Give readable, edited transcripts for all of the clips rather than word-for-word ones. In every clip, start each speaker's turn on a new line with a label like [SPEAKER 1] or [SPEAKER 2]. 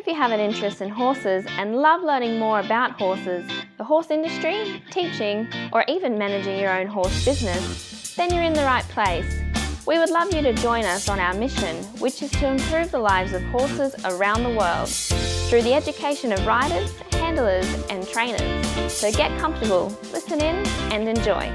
[SPEAKER 1] If you have an interest in horses and love learning more about horses, the horse industry, teaching, or even managing your own horse business, then you're in the right place. We would love you to join us on our mission, which is to improve the lives of horses around the world through the education of riders, handlers, and trainers. So get comfortable, listen in, and enjoy.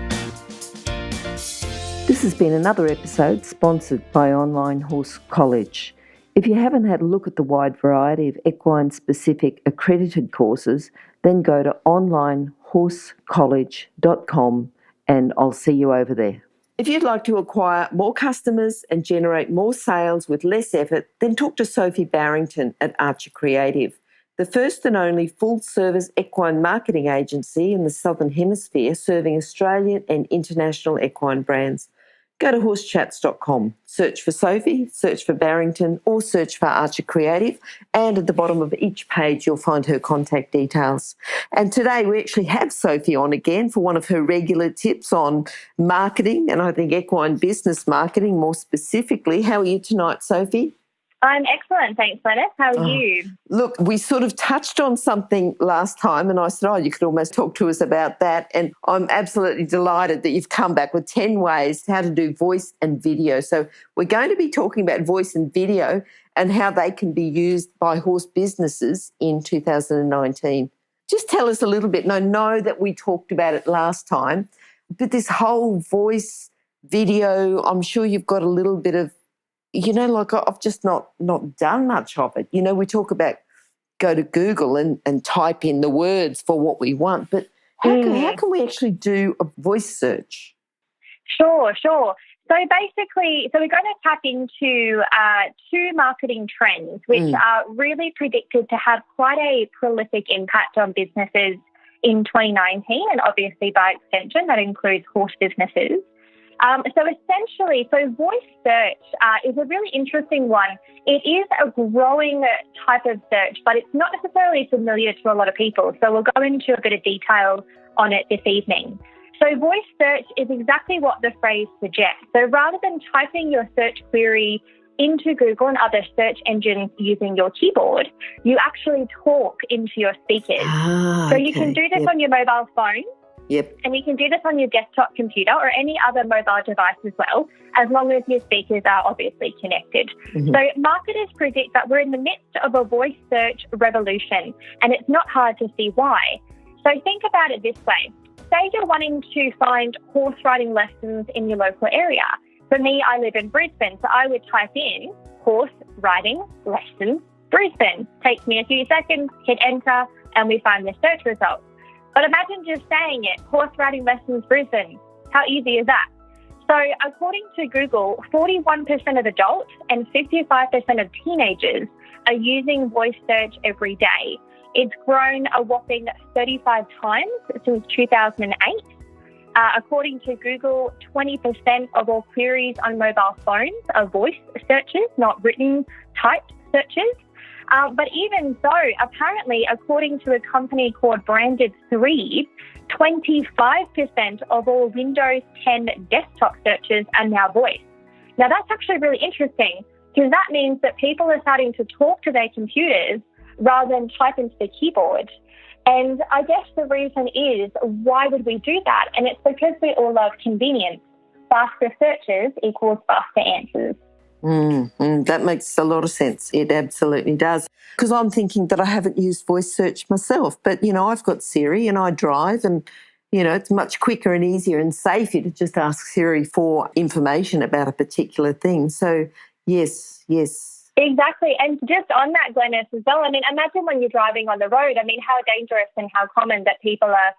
[SPEAKER 2] This has been another episode sponsored by Online Horse College. If you haven't had a look at the wide variety of equine-specific accredited courses, then go to onlinehorsecollege.com and I'll see you over there. If you'd like to acquire more customers and generate more sales with less effort, then talk to Sophie Barrington at Archer Creative, the first and only full-service equine marketing agency in the Southern Hemisphere serving Australian and international equine brands. Go to horsechats.com, search for Sophie, search for Barrington, or search for Archer Creative, and at the bottom of each page you'll find her contact details. And today we actually have Sophie on again for one of her regular tips on marketing, and I think equine business marketing more specifically. How are you tonight, Sophie?
[SPEAKER 3] I'm excellent, thanks, Glenys. How are you?
[SPEAKER 2] Look, we sort of touched on something last time and I said, you could almost talk to us about that. And I'm absolutely delighted that you've come back with 10 ways how to do voice and video. So we're going to be talking about voice and video and how they can be used by horse businesses in 2019. Just tell us a little bit. And I know that we talked about it last time, but this whole voice video, I'm sure you've got a little bit of, I've just not done much of it. We talk about go to Google and type in the words for what we want, but how can we actually do a voice search?
[SPEAKER 3] Sure. So we're going to tap into two marketing trends which are really predicted to have quite a prolific impact on businesses in 2019, and obviously by extension that includes horse businesses. So voice search is a really interesting one. It is a growing type of search, but it's not necessarily familiar to a lot of people. So we'll go into a bit of detail on it this evening. So voice search is exactly what the phrase suggests. So rather than typing your search query into Google and other search engines using your keyboard, you actually talk into your speakers. So you can do this on your mobile phone.
[SPEAKER 2] Yep.
[SPEAKER 3] And you can do this on your desktop computer or any other mobile device as well, as long as your speakers are obviously connected. Mm-hmm. So marketers predict that we're in the midst of a voice search revolution, and it's not hard to see why. So think about it this way. Say you're wanting to find horse riding lessons in your local area. For me, I live in Brisbane, so I would type in horse riding lessons Brisbane. Takes me a few seconds, hit enter, and we find the search results. But imagine just saying it, horse riding lessons Brisbane. How easy is that? So according to Google, 41% of adults and 55% of teenagers are using voice search every day. It's grown a whopping 35 times since 2008. According to Google, 20% of all queries on mobile phones are voice searches, not written typed searches. But even so, apparently, according to a company called Branded 3, 25% of all Windows 10 desktop searches are now voice. Now, that's actually really interesting because that means that people are starting to talk to their computers rather than type into the keyboard. And I guess the reason is, why would we do that? And it's because we all love convenience. Faster searches equals faster answers.
[SPEAKER 2] That makes a lot of sense. It absolutely does. Because I'm thinking that I haven't used voice search myself, but, I've got Siri and I drive and, it's much quicker and easier and safer to just ask Siri for information about a particular thing. So, yes.
[SPEAKER 3] Exactly. And just on that, Glenys, as well, imagine when you're driving on the road, how dangerous and how common that people are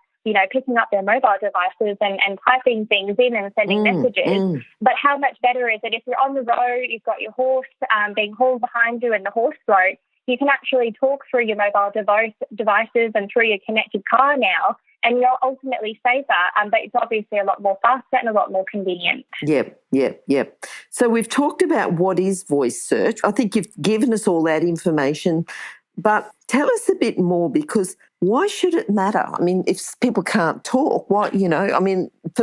[SPEAKER 3] picking up their mobile devices and typing things in and sending messages. But how much better is it if you're on the road, you've got your horse being hauled behind you in the horse float, you can actually talk through your mobile devices and through your connected car now, and you'll ultimately save that. But it's obviously a lot more faster and a lot more convenient.
[SPEAKER 2] Yep. So we've talked about what is voice search. I think you've given us all that information. But tell us a bit more, because why should it matter? If people can't talk, for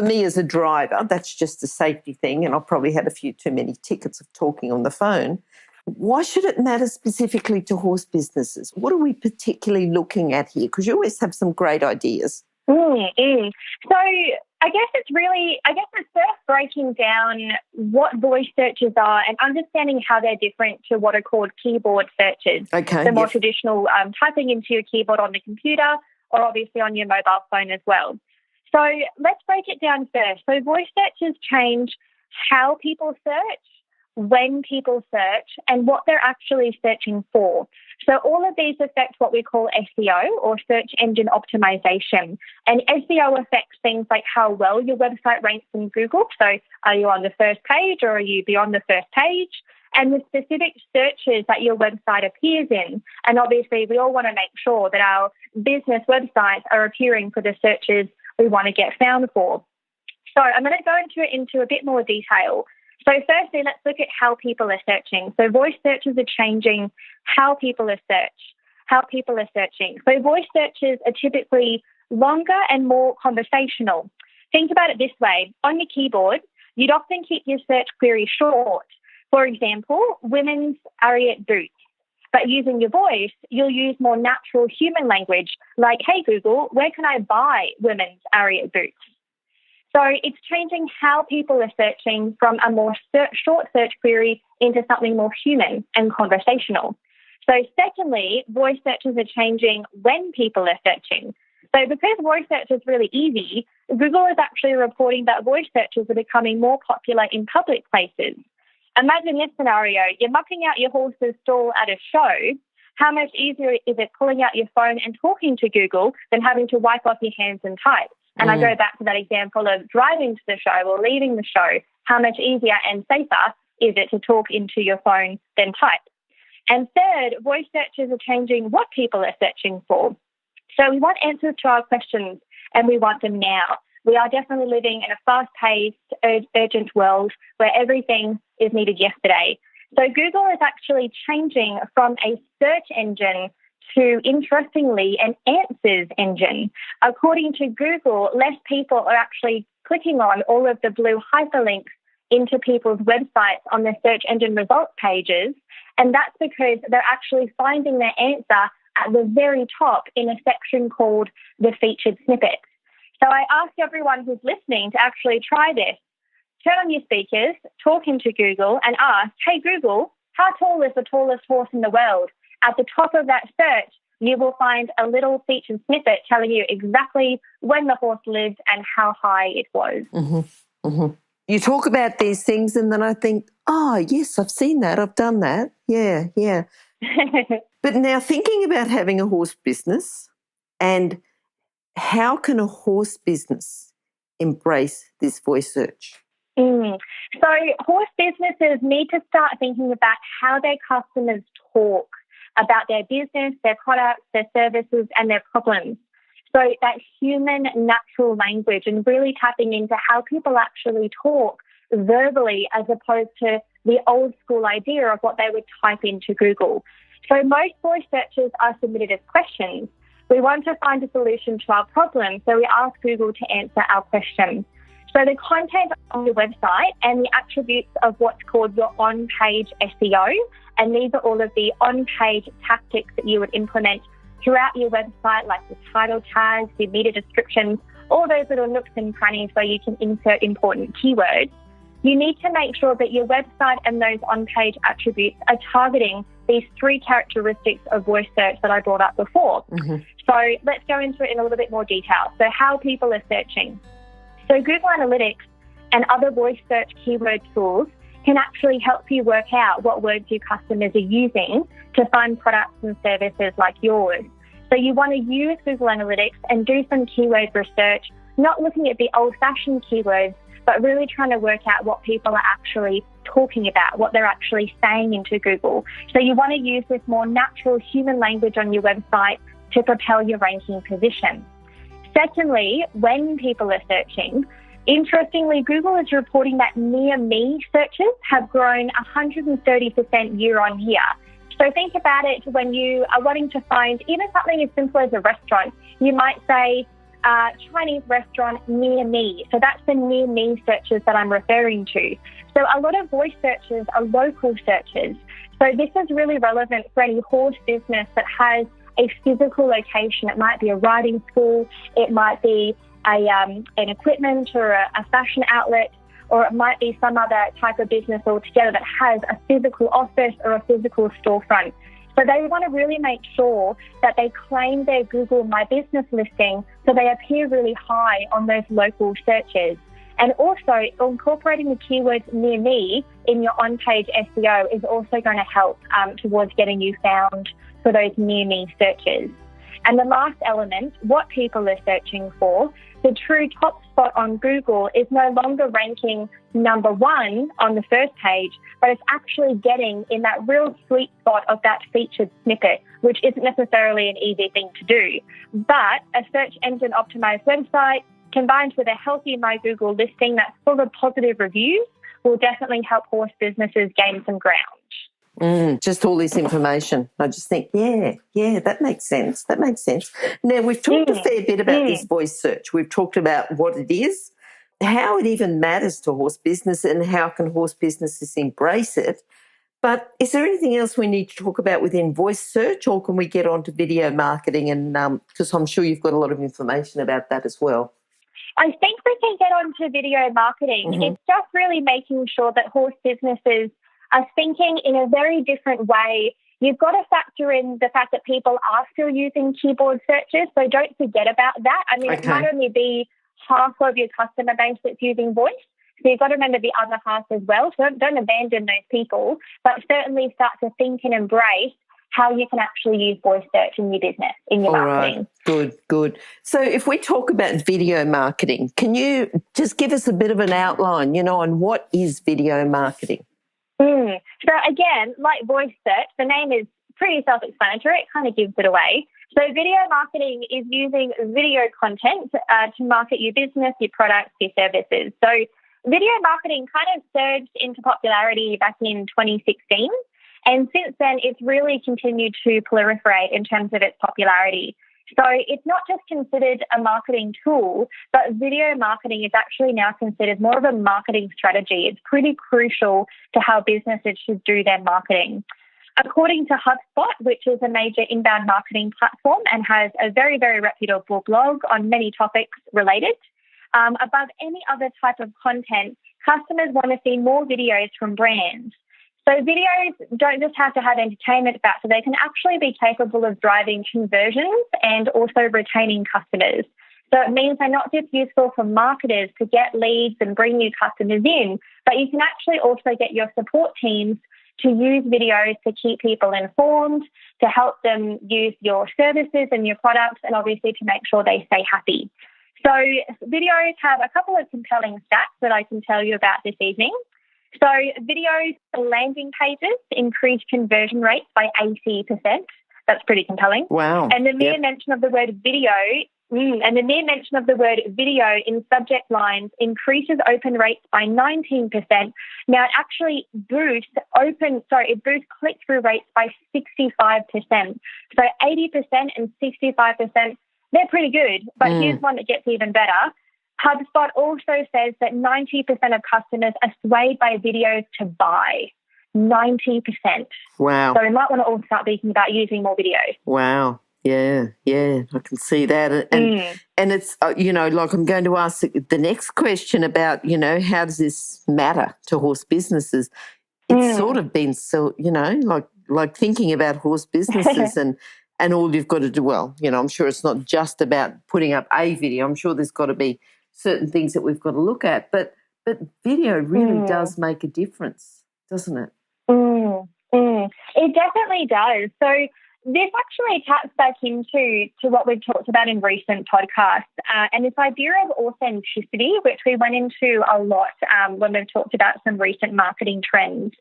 [SPEAKER 2] me as a driver, that's just a safety thing, and I've probably had a few too many tickets of talking on the phone. Why should it matter specifically to horse businesses? What are we particularly looking at here? Because you always have some great ideas.
[SPEAKER 3] So I guess it's first breaking down what voice searches are and understanding how they're different to what are called keyboard searches.
[SPEAKER 2] Okay.
[SPEAKER 3] The more traditional typing into your keyboard on the computer or obviously on your mobile phone as well. So let's break it down first. So voice searches change how people search, when people search, and what they're actually searching for. So all of these affect what we call SEO, or search engine optimization. And SEO affects things like how well your website ranks in Google. So are you on the first page or are you beyond the first page? And the specific searches that your website appears in. And obviously we all want to make sure that our business websites are appearing for the searches we want to get found for. So I'm going to go into a bit more detail. So firstly, let's look at how people are searching. So voice searches are changing how people are searching. So voice searches are typically longer and more conversational. Think about it this way. On your keyboard, you'd often keep your search query short. For example, women's Ariat boots. But using your voice, you'll use more natural human language like, hey, Google, where can I buy women's Ariat boots? So it's changing how people are searching from a more short search query into something more human and conversational. So secondly, voice searches are changing when people are searching. So because voice search is really easy, Google is actually reporting that voice searches are becoming more popular in public places. Imagine this scenario. You're mucking out your horse's stall at a show. How much easier is it pulling out your phone and talking to Google than having to wipe off your hands and type? And I go back to that example of driving to the show or leaving the show. How much easier and safer is it to talk into your phone than type? And third, voice searches are changing what people are searching for. So we want answers to our questions and we want them now. We are definitely living in a fast-paced, urgent world where everything is needed yesterday. So Google is actually changing from a search engine to, interestingly, an answers engine. According to Google, less people are actually clicking on all of the blue hyperlinks into people's websites on their search engine results pages, and that's because they're actually finding their answer at the very top in a section called the featured snippets. So I ask everyone who's listening to actually try this. Turn on your speakers, talk into Google, and ask, hey, Google, how tall is the tallest horse in the world? At the top of that search, you will find a little featured snippet telling you exactly when the horse lived and how high it was.
[SPEAKER 2] Mm-hmm. Mm-hmm. You talk about these things and then I think, oh, yes, I've seen that. I've done that. Yeah. But now thinking about having a horse business and how can a horse business embrace this voice search?
[SPEAKER 3] So horse businesses need to start thinking about how their customers talk about their business, their products, their services, and their problems. So that human, natural language and really tapping into how people actually talk verbally as opposed to the old school idea of what they would type into Google. So most voice searches are submitted as questions. We want to find a solution to our problem, so we ask Google to answer our question. So the content on your website and the attributes of what's called your on-page SEO, and these are all of the on-page tactics that you would implement throughout your website, like the title tags, the meta descriptions, all those little nooks and crannies where you can insert important keywords. You need to make sure that your website and those on-page attributes are targeting these three characteristics of voice search that I brought up before. Mm-hmm. So let's go into it in a little bit more detail. So how people are searching. So Google Analytics and other voice search keyword tools can actually help you work out what words your customers are using to find products and services like yours. So you want to use Google Analytics and do some keyword research, not looking at the old-fashioned keywords, but really trying to work out what people are actually talking about, what they're actually saying into Google. So you want to use this more natural human language on your website to propel your ranking position. Secondly, when people are searching, interestingly, Google is reporting that near me searches have grown 130% year on year. So think about it when you are wanting to find even something as simple as a restaurant. You might say, Chinese restaurant near me. So that's the near me searches that I'm referring to. So a lot of voice searches are local searches. So this is really relevant for any horse business that has a physical location. It might be a riding school, it might be an equipment or a fashion outlet, or it might be some other type of business altogether that has a physical office or a physical storefront. So they want to really make sure that they claim their Google My Business listing so they appear really high on those local searches. And also incorporating the keywords near me in your on-page SEO is also going to help towards getting you found for those near me searches. And the last element, what people are searching for, the true top spot on Google is no longer ranking number one on the first page, but it's actually getting in that real sweet spot of that featured snippet, which isn't necessarily an easy thing to do. But a search engine optimized website combined with a healthy My Google listing that's full of positive reviews will definitely help horse businesses gain some ground.
[SPEAKER 2] Just all this information. I just think, yeah, that makes sense. That makes sense. Now, we've talked a fair bit about this voice search. We've talked about what it is, how it even matters to horse business and how can horse businesses embrace it. But is there anything else we need to talk about within voice search, or can we get on to video marketing? And because I'm sure you've got a lot of information about that as well.
[SPEAKER 3] I think we can get on to video marketing. It's just really making sure that horse businesses are thinking in a very different way. You've got to factor in the fact that people are still using keyboard searches, so don't forget about that. I mean, It might only be half of your customer base that's using voice, so you've got to remember the other half as well. So don't abandon those people, but certainly start to think and embrace how you can actually use voice search in your business, in your marketing.
[SPEAKER 2] Right. Good. So if we talk about video marketing, can you just give us a bit of an outline, on what is video marketing?
[SPEAKER 3] So again, like voice search, the name is pretty self-explanatory. It kind of gives it away. So video marketing is using video content to market your business, your products, your services. So video marketing kind of surged into popularity back in 2016. And since then, it's really continued to proliferate in terms of its popularity. So it's not just considered a marketing tool, but video marketing is actually now considered more of a marketing strategy. It's pretty crucial to how businesses should do their marketing. According to HubSpot, which is a major inbound marketing platform and has a very, very reputable blog on many topics related, above any other type of content, customers want to see more videos from brands. So videos don't just have to have entertainment factor, they can actually be capable of driving conversions and also retaining customers. So it means they're not just useful for marketers to get leads and bring new customers in, but you can actually also get your support teams to use videos to keep people informed, to help them use your services and your products, and obviously to make sure they stay happy. So videos have a couple of compelling stats that I can tell you about this evening. So videos for landing pages increase conversion rates by 80%. That's pretty compelling.
[SPEAKER 2] Wow.
[SPEAKER 3] And the mere mention of the word video, in subject lines increases open rates by 19%. Now it actually boosts click-through rates by 65%. So 80% and 65%, they're pretty good, but here's one that gets even better. HubSpot also says that 90% of customers are swayed by videos to buy. 90%.
[SPEAKER 2] Wow.
[SPEAKER 3] So we might want to all start thinking about using more videos.
[SPEAKER 2] Wow. Yeah, I can see that. And it's, like I'm going to ask the next question about, how does this matter to horse businesses? It's sort of been so, like thinking about horse businesses and all you've got to do. Well, I'm sure it's not just about putting up a video. I'm sure there's got to be certain things that we've got to look at. But video really does make a difference, doesn't it?
[SPEAKER 3] It definitely does. So this actually taps back into what we've talked about in recent podcasts and this idea of authenticity, which we went into a lot when we've talked about some recent marketing trends.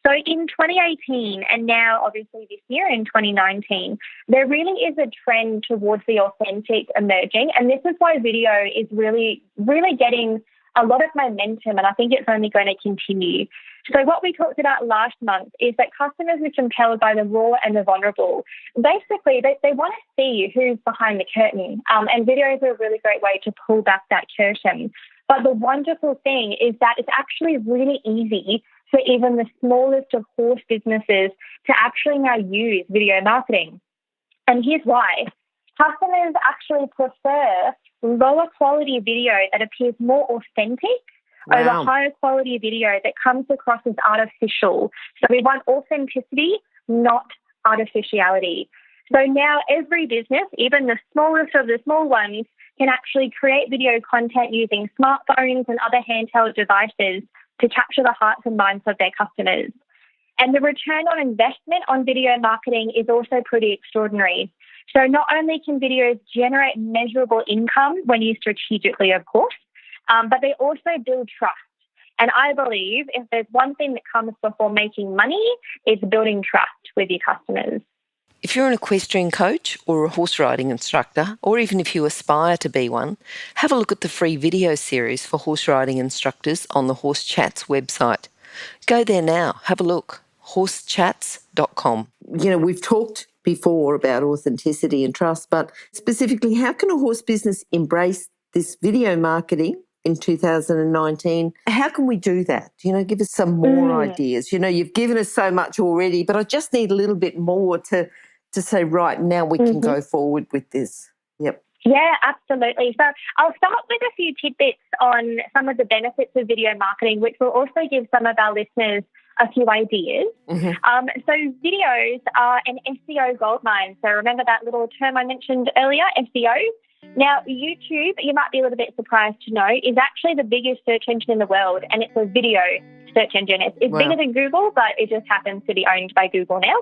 [SPEAKER 3] So in 2018 and now obviously this year in 2019, there really is a trend towards the authentic emerging, and this is why video is really, really getting a lot of momentum, and I think it's only going to continue. So what we talked about last month is that customers are compelled by the raw and the vulnerable. Basically, they want to see who's behind the curtain, and videos are a really great way to pull back that curtain. But the wonderful thing is that it's actually really easy for even the smallest of horse businesses to actually now use video marketing. And here's why. Customers actually prefer lower quality video that appears more authentic over higher quality video that comes across as artificial. So we want authenticity, not artificiality. So now every business, even the smallest of the small ones, can actually create video content using smartphones and other handheld devices to capture the hearts and minds of their customers. And the return on investment on video marketing is also pretty extraordinary. So not only can videos generate measurable income when used strategically, of course, but they also build trust. And I believe if there's one thing that comes before making money, it's building trust with your customers.
[SPEAKER 2] If you're an equestrian coach or a horse riding instructor, or even if you aspire to be one, have a look at the free video series for horse riding instructors on the Horse Chats website. Go there now, have a look, horsechats.com. You know, we've talked before about authenticity and trust, but specifically, how can a horse business embrace this video marketing in 2019? How can we do that? You know, give us some more ideas. You know, you've given us so much already, but I just need a little bit more to say, right, now we can go forward with this. Yep.
[SPEAKER 3] Yeah, absolutely. So I'll start with a few tidbits on some of the benefits of video marketing, which will also give some of our listeners a few ideas. So videos are an SEO goldmine. So remember that little term I mentioned earlier, SEO? Now, YouTube, you might be a little bit surprised to know, is actually the biggest search engine in the world, and it's a video search engine. It's bigger than Google, but it just happens to be owned by Google now.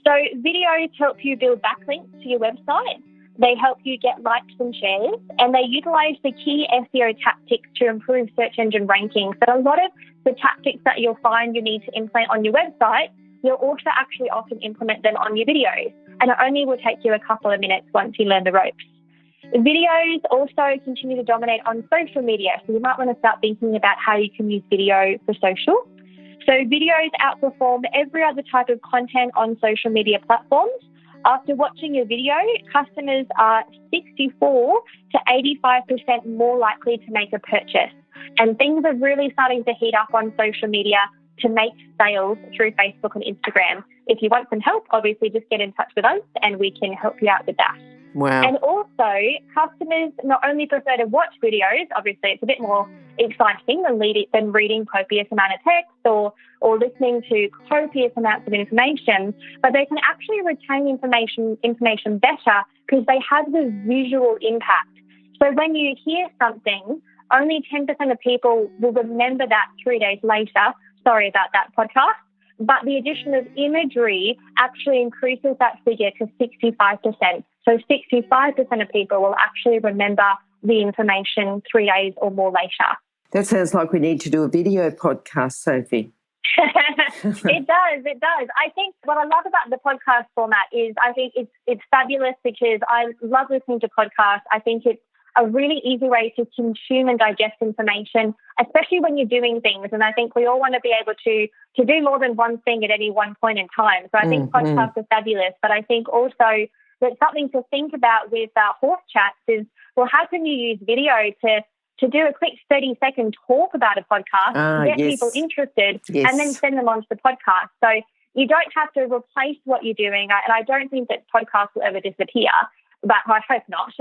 [SPEAKER 3] So videos help you build backlinks to your website. They help you get likes and shares, and they utilize the key SEO tactics to improve search engine rankings. But a lot of the tactics that you'll find you need to implement on your website, you'll also actually often implement them on your videos, and it only will take you a couple of minutes once you learn the ropes. Videos also continue to dominate on social media, so you might want to start thinking about how you can use video for social. So videos outperform every other type of content on social media platforms. After watching a video, customers are 64 to 85% more likely to make a purchase. And things are really starting to heat up on social media to make sales through Facebook and Instagram. If you want some help, obviously just get in touch with us and we can help you out with that.
[SPEAKER 2] Wow.
[SPEAKER 3] And also, customers not only prefer to watch videos, obviously it's a bit more exciting than reading copious amount of text or listening to copious amounts of information, but they can actually retain information better because they have the visual impact. So when you hear something, only 10% of people will remember that 3 days later. Sorry about that podcast. But the addition of imagery actually increases that figure to 65%. So 65% of people will actually remember the information 3 days or more later.
[SPEAKER 2] That sounds like we need to do a video podcast, Sophie.
[SPEAKER 3] It does. I think what I love about the podcast format is I think it's fabulous because I love listening to podcasts. I think it's a really easy way to consume and digest information, especially when you're doing things. And I think we all want to be able to do more than one thing at any one point in time. So I think podcasts are fabulous. But I think also that something to think about with horse chats is, well, how can you use video to do a quick 30-second talk about a podcast, get people interested, and then send them onto the podcast. So you don't have to replace what you're doing. And I don't think that podcasts will ever disappear, but I hope not.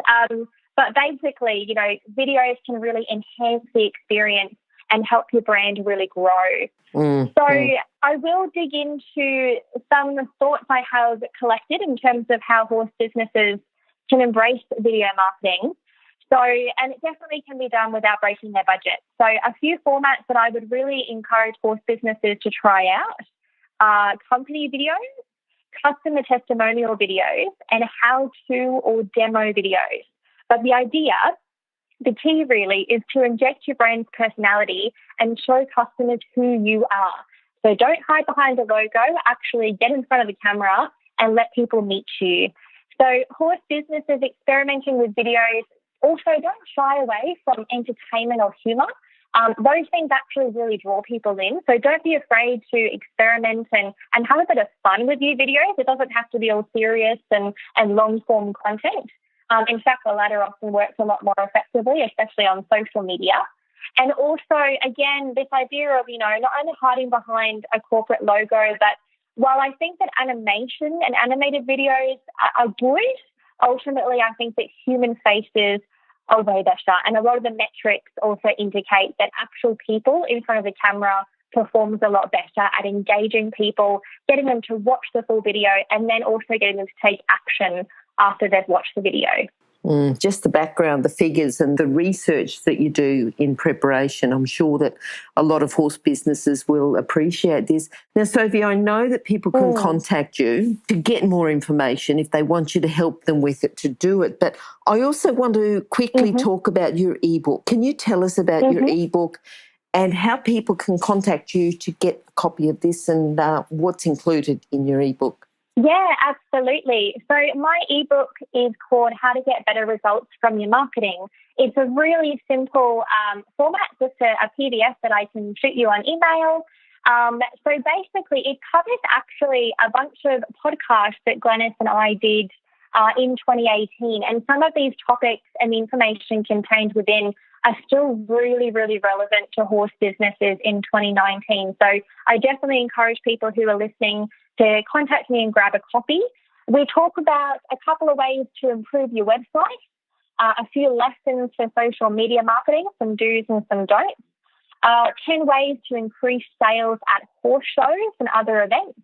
[SPEAKER 3] But basically, you know, videos can really enhance the experience and help your brand really grow. I will dig into some thoughts I have collected in terms of how horse businesses can embrace video marketing. So, and it definitely can be done without breaking their budget. So a few formats that I would really encourage horse businesses to try out are company videos, customer testimonial videos, and how-to or demo videos. But the key really is to inject your brand's personality and show customers who you are. So don't hide behind a logo, actually get in front of the camera and let people meet you. So horse businesses experimenting with videos also don't shy away from entertainment or humour. Those things actually really draw people in. So don't be afraid to experiment and have a bit of fun with your videos. It doesn't have to be all serious and long-form content. In fact, the latter often works a lot more effectively, especially on social media. And also, again, this idea of, not only hiding behind a corporate logo, but while I think that animation and animated videos are good, ultimately I think that human faces are way better. And a lot of the metrics also indicate that actual people in front of the camera performs a lot better at engaging people, getting them to watch the full video, and then also getting them to take action after they've watched the video.
[SPEAKER 2] Just the background, the figures and the research that you do in preparation. I'm sure that a lot of horse businesses will appreciate this. Now, Sophie, I know that people can contact you to get more information if they want you to help them with it, to do it. But I also want to quickly talk about your ebook. Can you tell us about your ebook and how people can contact you to get a copy of this and what's included in your ebook?
[SPEAKER 3] Yeah, absolutely. So my ebook is called How to Get Better Results from Your Marketing. It's a really simple format, just a PDF that I can shoot you on email. So basically it covers actually a bunch of podcasts that Glenys and I did in 2018. And some of these topics and the information contained within are still really, really relevant to horse businesses in 2019. So I definitely encourage people who are listening to contact me and grab a copy. We talk about a couple of ways to improve your website, a few lessons for social media marketing, some do's and some don'ts, 10 ways to increase sales at horse shows and other events,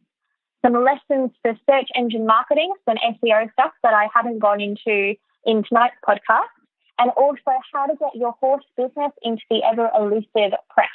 [SPEAKER 3] some lessons for search engine marketing, some SEO stuff that I haven't gone into in tonight's podcast, and also how to get your horse business into the ever-elusive press,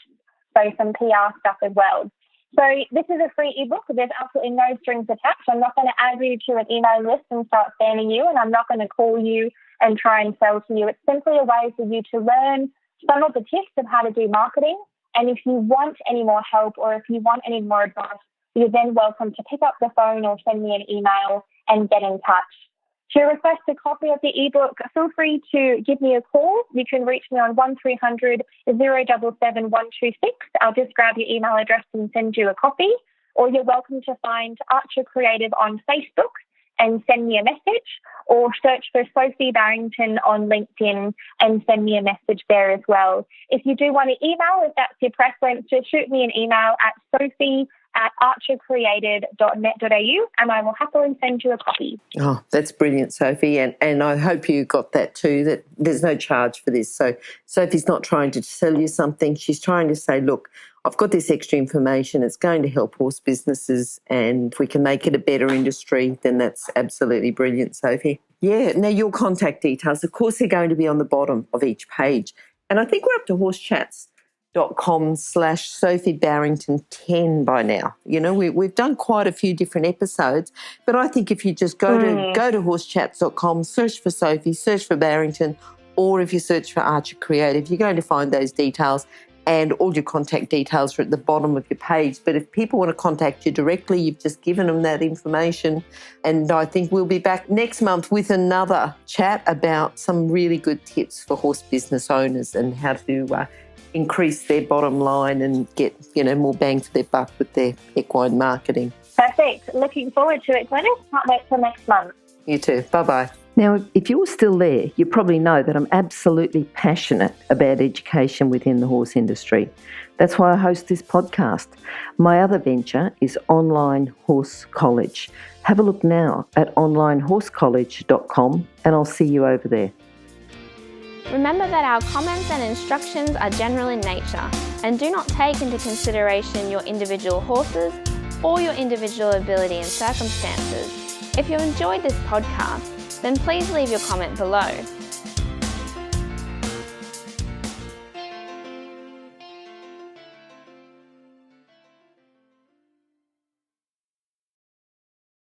[SPEAKER 3] so some PR stuff as well. So this is a free ebook. There's absolutely no strings attached. I'm not going to add you to an email list and start spamming you, and I'm not going to call you and try and sell to you. It's simply a way for you to learn some of the tips of how to do marketing. And if you want any more help or if you want any more advice, you're then welcome to pick up the phone or send me an email and get in touch. To request a copy of the ebook, feel free to give me a call. You can reach me on 1300 077 126. I'll just grab your email address and send you a copy. Or you're welcome to find Archer Creative on Facebook and send me a message, or search for Sophie Barrington on LinkedIn and send me a message there as well. If you do want to email, if that's your preference, just shoot me an email at sophie@archercreative.net.au and I will happily send you a copy.
[SPEAKER 2] Oh, that's brilliant, Sophie. And I hope you got that too, that there's no charge for this. So Sophie's not trying to sell you something. She's trying to say, look, I've got this extra information. It's going to help horse businesses, and if we can make it a better industry, then that's absolutely brilliant, Sophie. Yeah, now your contact details, of course, they're going to be on the bottom of each page. And I think we're up to horsechats.com/Sophie Barrington 10 by now. You know, we've done quite a few different episodes, but I think if you just go to horsechats.com, search for Sophie, search for Barrington, or if you search for Archer Creative, you're going to find those details. And all your contact details are at the bottom of your page. But if people want to contact you directly, you've just given them that information. And I think we'll be back next month with another chat about some really good tips for horse business owners and how to increase their bottom line and get, more bang for their buck with their equine marketing.
[SPEAKER 3] Perfect. Looking forward to it, Glenys. Can't wait till next month.
[SPEAKER 2] You too. Bye-bye.
[SPEAKER 4] Now, if you're still there, you probably know that I'm absolutely passionate about education within the horse industry. That's why I host this podcast. My other venture is Online Horse College. Have a look now at onlinehorsecollege.com and I'll see you over there.
[SPEAKER 1] Remember that our comments and instructions are general in nature and do not take into consideration your individual horses or your individual ability and circumstances. If you enjoyed this podcast, then please leave your comment below.